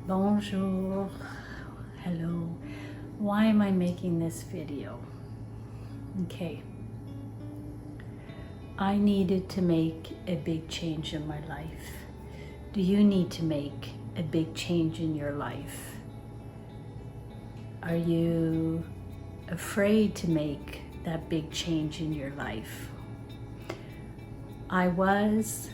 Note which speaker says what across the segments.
Speaker 1: Bonjour, hello. Why am I making this video? Okay, I needed to make a big change in my life. Do you need to make a big change in your life? Are you afraid to make that big change in your life? I was,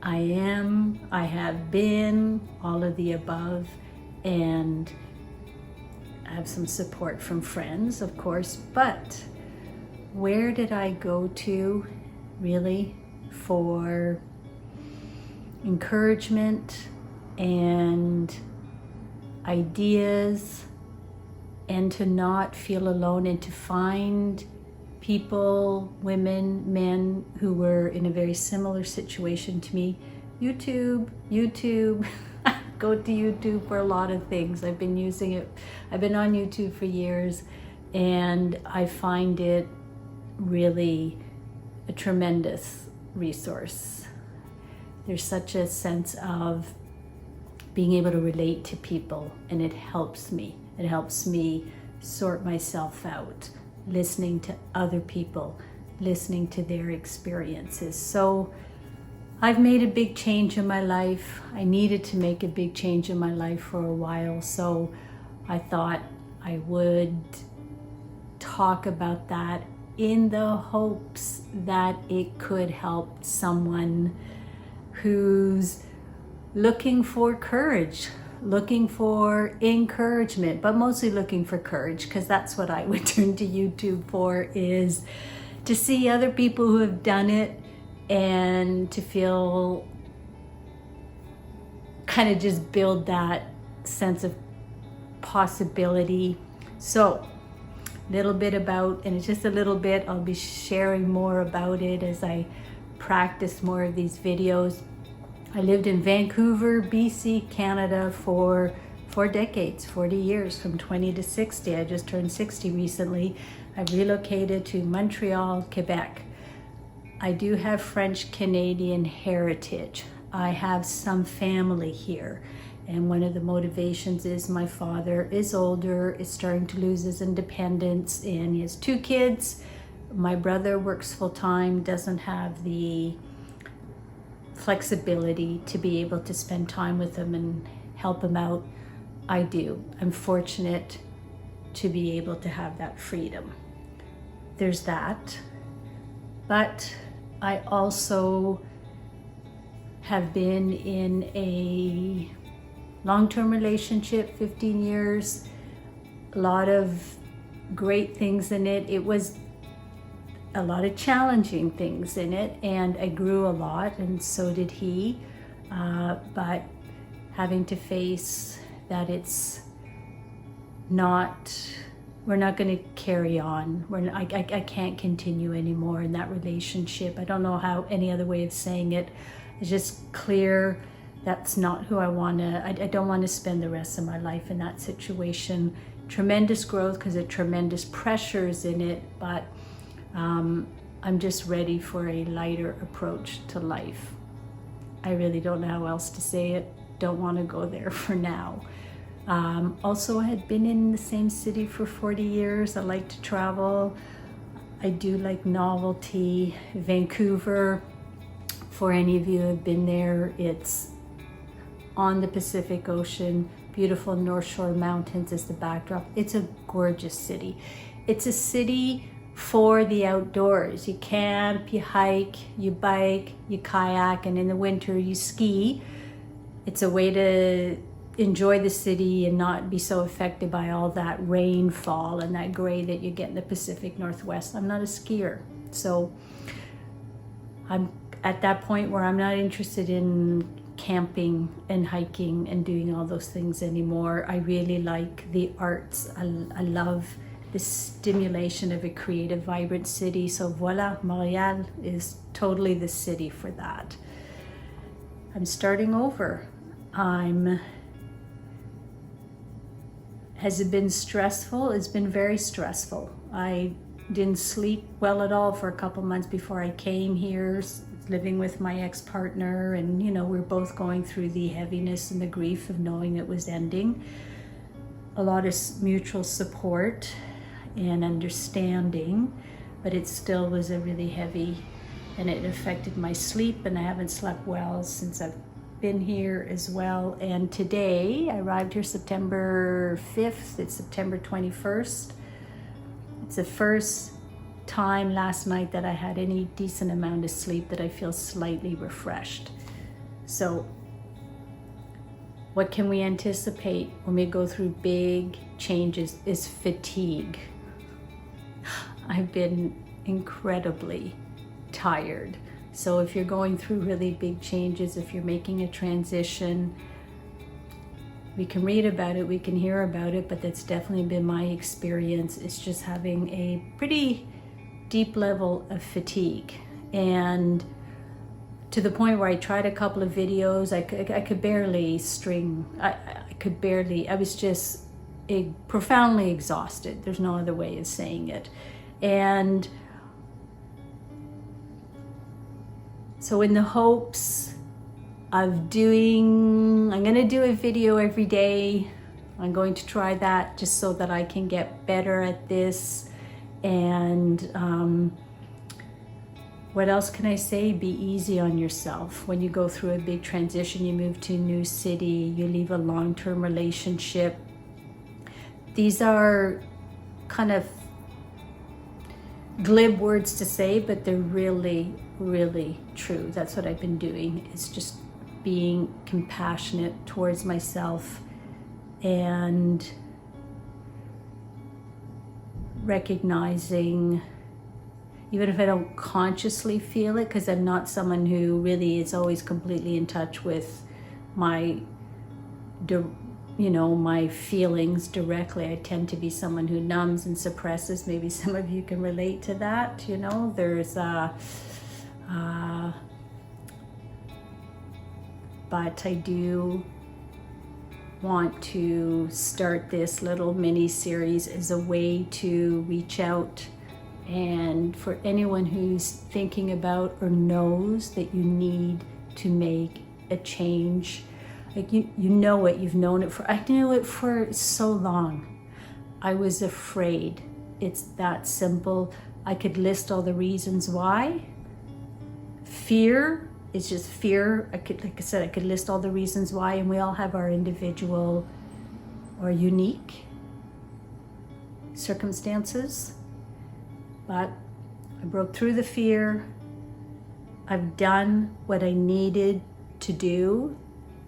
Speaker 1: I am, I have been, all of the above, and I have some support from friends, of course, but where did I go to really for encouragement and ideas, and to not feel alone and to find people, women, men who were in a very similar situation to me? YouTube. Go to YouTube for a lot of things. I've been using it. I've been on YouTube for years, and I find it really a tremendous resource. There's such a sense of being able to relate to people, and it helps me. It helps me sort myself out, listening to other people, listening to their experiences. So I've made a big change in my life. I needed to make a big change in my life for a while, so I thought I would talk about that in the hopes that it could help someone who's looking for courage, looking for encouragement, but mostly looking for courage, because that's what I would turn to YouTube for, is to see other people who have done it and to feel, kind of just build that sense of possibility. So little bit about, and it's just a little bit, I'll be sharing more about it as I practice more of these videos. I lived in Vancouver, BC, Canada for 4 decades, 40 years, from 20 to 60. I just turned 60 recently. I relocated to Montreal, Quebec. I do have French Canadian heritage. I have some family here. And one of the motivations is my father is older, is starting to lose his independence, and he has 2 kids. My brother works full-time, doesn't have the flexibility to be able to spend time with him and help him out. I do. I'm fortunate to be able to have that freedom. There's that. But I also have been in a long-term relationship, 15 years, a lot of great things in it. It was a lot of challenging things in it, and I grew a lot, and so did he. But having to face that we're not going to carry on. I can't continue anymore in that relationship. I don't know how any other way of saying it. It's just clear that's not who I want to. I don't want to spend the rest of my life in that situation. Tremendous growth because of tremendous pressures in it, but I'm just ready for a lighter approach to life. I really don't know how else to say it. Don't want to go there for now. Also, I had been in the same city for 40 years. I like to travel. I do like novelty. Vancouver, for any of you who have been there, it's on the Pacific Ocean. Beautiful North Shore mountains as the backdrop. It's a gorgeous city. It's a city for the outdoors. You camp, you hike, you bike, you kayak, and in the winter you ski. It's a way to enjoy the city and not be so affected by all that rainfall and that gray that you get in the Pacific Northwest. I'm not a skier, so I'm at that point where I'm not interested in camping and hiking and doing all those things anymore. I really like the arts. I love the stimulation of a creative, vibrant city. So voila, Montreal is totally the city for that. I'm starting over. Has it been stressful? It's been very stressful. I didn't sleep well at all for a couple months before I came here. living with my ex-partner, and you know, we're both going through the heaviness and the grief of knowing it was ending. A lot of mutual support and understanding, but it still was a really heavy, and it affected my sleep, and I haven't slept well since I've been here as well. And today, I arrived here September 5th, it's September 21st. It's the first time last night that I had any decent amount of sleep that I feel slightly refreshed. So what can we anticipate when we go through big changes is fatigue. I've been incredibly tired. So if you're going through really big changes, if you're making a transition, we can read about it, we can hear about it, but that's definitely been my experience. It's just having a pretty deep level of fatigue, and to the point where I tried a couple of videos, I could barely string, I was just profoundly exhausted. There's no other way of saying it. And so in the hopes of I'm gonna do a video every day. I'm going to try that just so that I can get better at this. And what else can I say? Be easy on yourself. When you go through a big transition, you move to a new city, you leave a long-term relationship. These are kind of glib words to say, but they're really, really true. That's what I've been doing. It's just being compassionate towards myself and recognizing, even if I don't consciously feel it, because I'm not someone who really is always completely in touch with my my feelings directly. I tend to be someone who numbs and suppresses. Maybe some of you can relate to that. There's but I do want to start this little mini series as a way to reach out, and for anyone who's thinking about or knows that you need to make a change. Like you know it, you've known it I knew it for so long. I was afraid. It's that simple. I could list all the reasons why. Fear is just fear. I could list all the reasons why, and we all have our individual or unique circumstances. But I broke through the fear. I've done what I needed to do.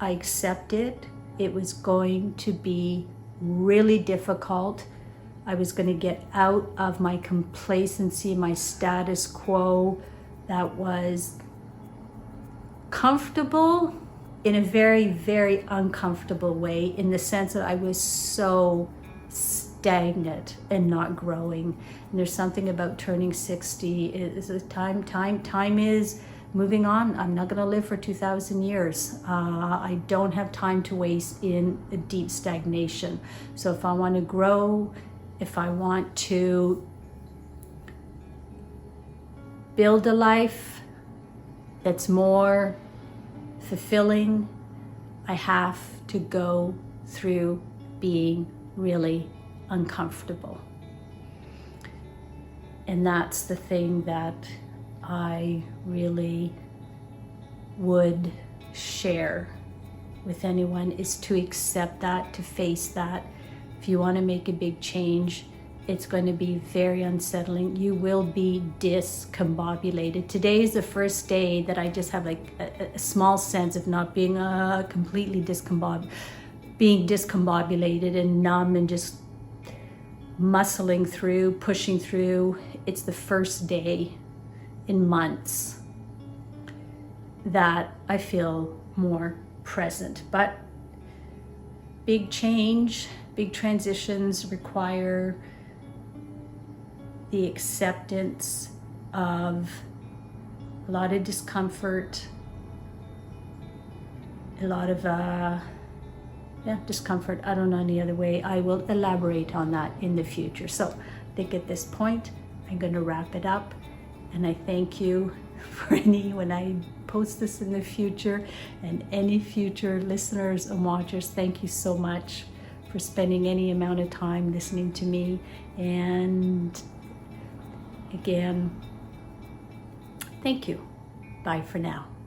Speaker 1: I accepted it was going to be really difficult. I was going to get out of my complacency, my status quo that was comfortable in a very, very uncomfortable way, in the sense that I was so stagnant and not growing. And there's something about turning 60 is a time is moving on. I'm not going to live for 2,000 years. I don't have time to waste in a deep stagnation. So if I want to grow, if I want to build a life that's more fulfilling, I have to go through being really uncomfortable. And that's the thing that I really would share with anyone, is to accept that, to face that. If you want to make a big change, it's going to be very unsettling. You will be discombobulated. Today is the first day that I just have like a small sense of not being completely discombobulated and numb and just muscling through, pushing through. It's the first day in months that I feel more present. But big change, big transitions require the acceptance of a lot of discomfort, a lot of discomfort. I don't know any other way. I will elaborate on that in the future. So I think at this point, I'm going to wrap it up. And I thank you for any, when I post this in the future, and any future listeners and watchers, thank you so much for spending any amount of time listening to me. And again, thank you. Bye for now.